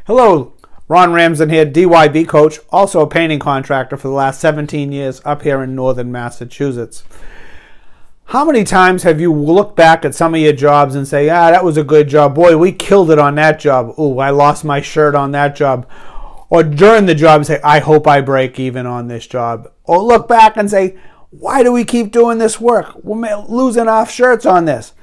Hello, Ron Ramsden here, DYB coach, also a painting contractor for the last 17 years up here in northern Massachusetts. How many times have you looked back at some of your jobs and say, that was a good job. Boy, we killed it on that job. Ooh, I lost my shirt on that job. Or during the job say, I hope I break even on this job. Or look back and say, why do we keep doing this work? We're losing our shirts on this.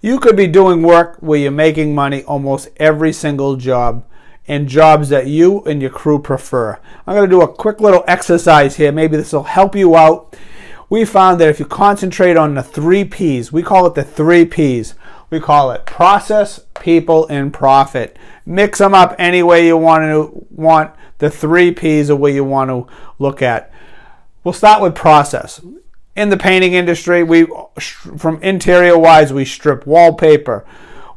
You could be doing work where you're making money almost every single job, and jobs that you and your crew prefer. I'm going to do a quick little exercise here. Maybe this will help you out. We found that if you concentrate on the 3 P's, we call it the 3 P's. We call it process, people, and profit. Mix them up any way you want. The 3 P's are what you want to look at. We'll start with process. In the painting industry, from interior-wise, we strip wallpaper.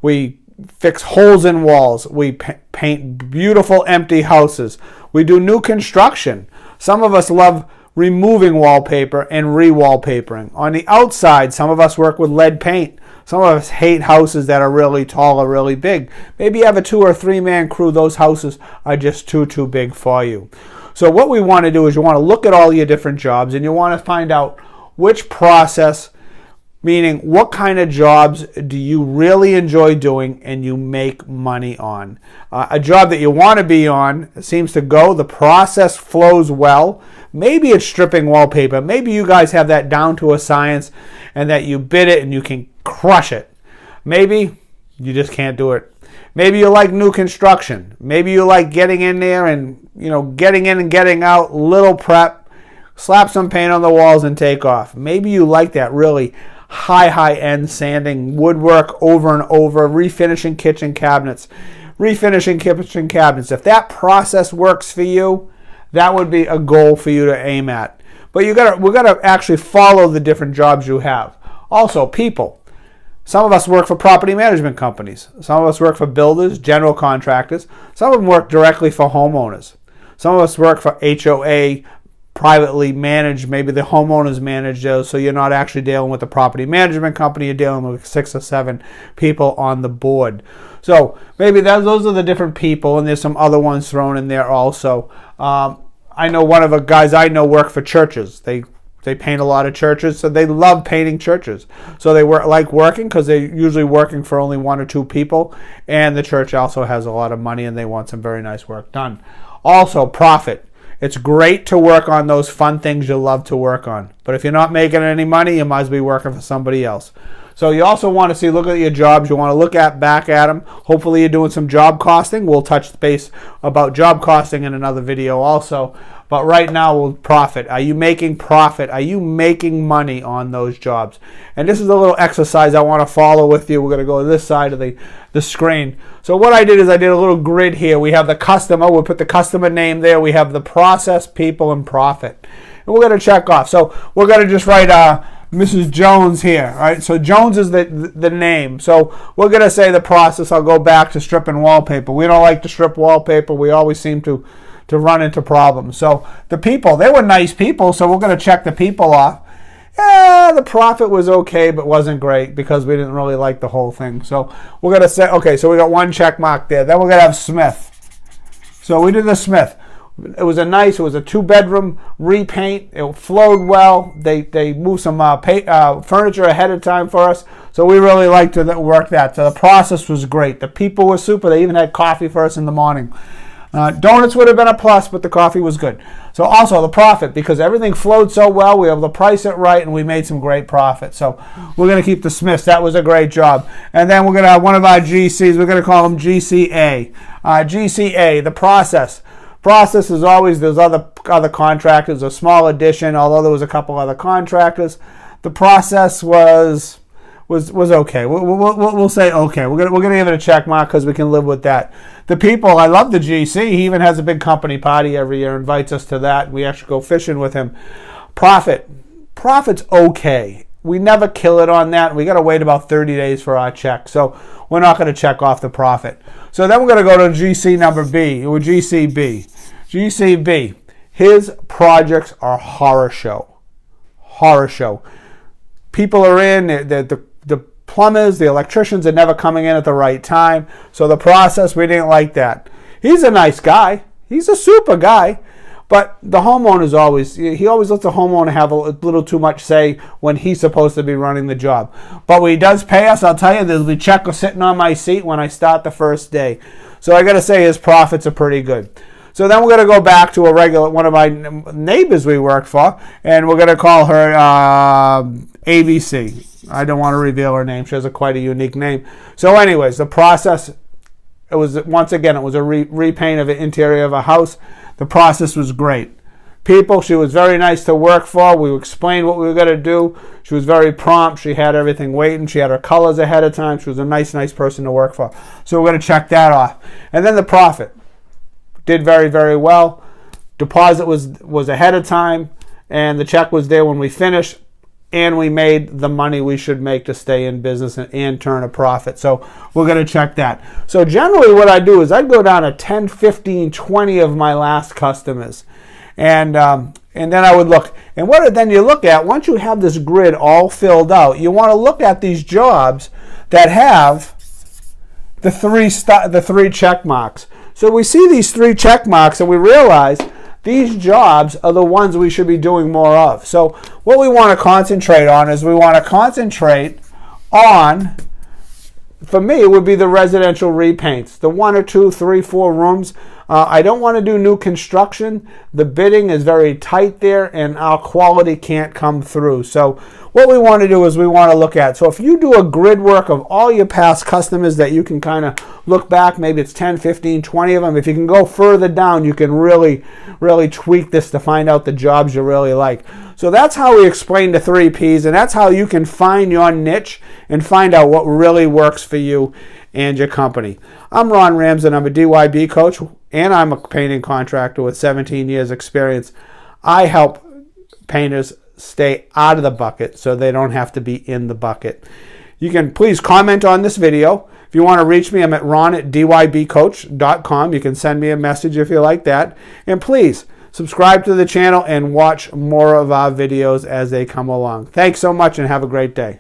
We fix holes in walls. We paint beautiful empty houses. We do new construction. Some of us love removing wallpaper and re-wallpapering. On the outside, some of us work with lead paint. Some of us hate houses that are really tall or really big. Maybe you have a 2 or 3 man crew. Those houses are just too big for you. So what we want to do is you want to look at all your different jobs and you want to find out which process, meaning what kind of jobs do you really enjoy doing and you make money on. A job that you want to be on seems to go, the process flows well. Maybe it's stripping wallpaper. Maybe you guys have that down to a science and that you bid it and you can crush it. Maybe you just can't do it. Maybe you like new construction. Maybe you like getting in there and, getting in and getting out, little prep, slap some paint on the walls and take off. Maybe you like that really high-end sanding, woodwork over and over, refinishing kitchen cabinets. If that process works for you, that would be a goal for you to aim at. But we gotta actually follow the different jobs you have. Also, people. Some of us work for property management companies. Some of us work for builders, general contractors. Some of them work directly for homeowners. Some of us work for HOA, privately managed. Maybe the homeowners manage those, so you're not actually dealing with the property management company. You're dealing with 6 or 7 people on the board. So maybe those are the different people, and there's some other ones thrown in there also. I know one of the guys I know work for churches. They paint a lot of churches, so they love painting churches. So they like working because they're usually working for only 1 or 2 people, and the church also has a lot of money and they want some very nice work done. Also, profit. It's great to work on those fun things you love to work on. But if you're not making any money, you might as well be working for somebody else. So you also want to look at your jobs. You want to look back at them. Hopefully you're doing some job costing. We'll touch base about job costing in another video also. But right now, we'll profit. Are you making profit? Are you making money on those jobs? And this is a little exercise I want to follow with you. We're going to go to this side of the screen. So what I did is I did a little grid here. We have the customer. We'll put the customer name there. We have the process, people, and profit. And we're going to check off. So we're going to just write Mrs. Jones here. All right? So Jones is the name. So we're going to say the process. I'll go back to stripping wallpaper. We don't like to strip wallpaper. We always seem to run into problems. So the people, they were nice people, so we're going to check the people off. Yeah, the profit was okay, but wasn't great because we didn't really like the whole thing. So we're going to say, okay, so we got 1 check mark there. Then we're going to have Smith. So we did the Smith. It was a 2-bedroom repaint. It flowed well. They moved some furniture ahead of time for us. So we really liked to work that. So the process was great. The people were super. They even had coffee for us in the morning. Donuts would have been a plus, but the coffee was good. So also the profit, because everything flowed so well, we were able to price it right, and we made some great profit. So we're going to keep the Smiths. That was a great job. And then we're going to have one of our GCs. We're going to call them GCA. GCA, the process. Process is always, there's other contractors, a small addition, although there was a couple other contractors. The process was okay. We'll say okay. We're gonna give it a check mark because we can live with that. The people, I love the GC. He even has a big company party every year. Invites us to that. We actually go fishing with him. Profit's okay. We never kill it on that. We got to wait about 30 days for our check. So we're not going to check off the profit. So then we're going to go to GC number B, or GCB. GCB. His projects are horror show. People are in, the plumbers, the electricians are never coming in at the right time. So the process, we didn't like that. He's a nice guy. He's a super guy. But the homeowner's he always lets the homeowner have a little too much say when he's supposed to be running the job. But when he does pay us, I'll tell you, there'll be checkers sitting on my seat when I start the first day. So I got to say his profits are pretty good. So then we're going to go back to one of my neighbors we worked for, and we're going to call her ABC. I don't want to reveal her name. She has quite a unique name. So anyways, the process, it was a repaint of the interior of a house. The process was great. She was very nice to work for. We explained what we were going to do. She was very prompt. She had everything waiting. She had her colors ahead of time. She was a nice person to work for. So we're going to check that off. And then the profit. Did very, very well. Deposit was ahead of time, and the check was there when we finished, and we made the money we should make to stay in business and turn a profit. So we're going to check that. So generally what I do is I go down to 10, 15, 20 of my last customers. And then I would look. And then you look at, once you have this grid all filled out, you want to look at these jobs that have the three check marks. So we see these 3 check marks and we realize these jobs are the ones we should be doing more of. So what we want to concentrate on is for me, it would be the residential repaints, the 1 or 2, 3, 4 rooms. I don't want to do new construction. The bidding is very tight there, and our quality can't come through. So what we want to do is we want to look at. So if you do a grid work of all your past customers that you can kind of look back, maybe it's 10, 15, 20 of them. If you can go further down, you can really, really tweak this to find out the jobs you really like. So that's how we explain the 3 Ps, and that's how you can find your niche and find out what really works for you and your company. I'm Ron Ramsden. I'm a DYB coach, and I'm a painting contractor with 17 years experience. I help painters stay out of the bucket so they don't have to be in the bucket. You can please comment on this video. If you want to reach me, I'm at ron@dybcoach.com. You can send me a message if you like that. And please subscribe to the channel and watch more of our videos as they come along. Thanks so much and have a great day.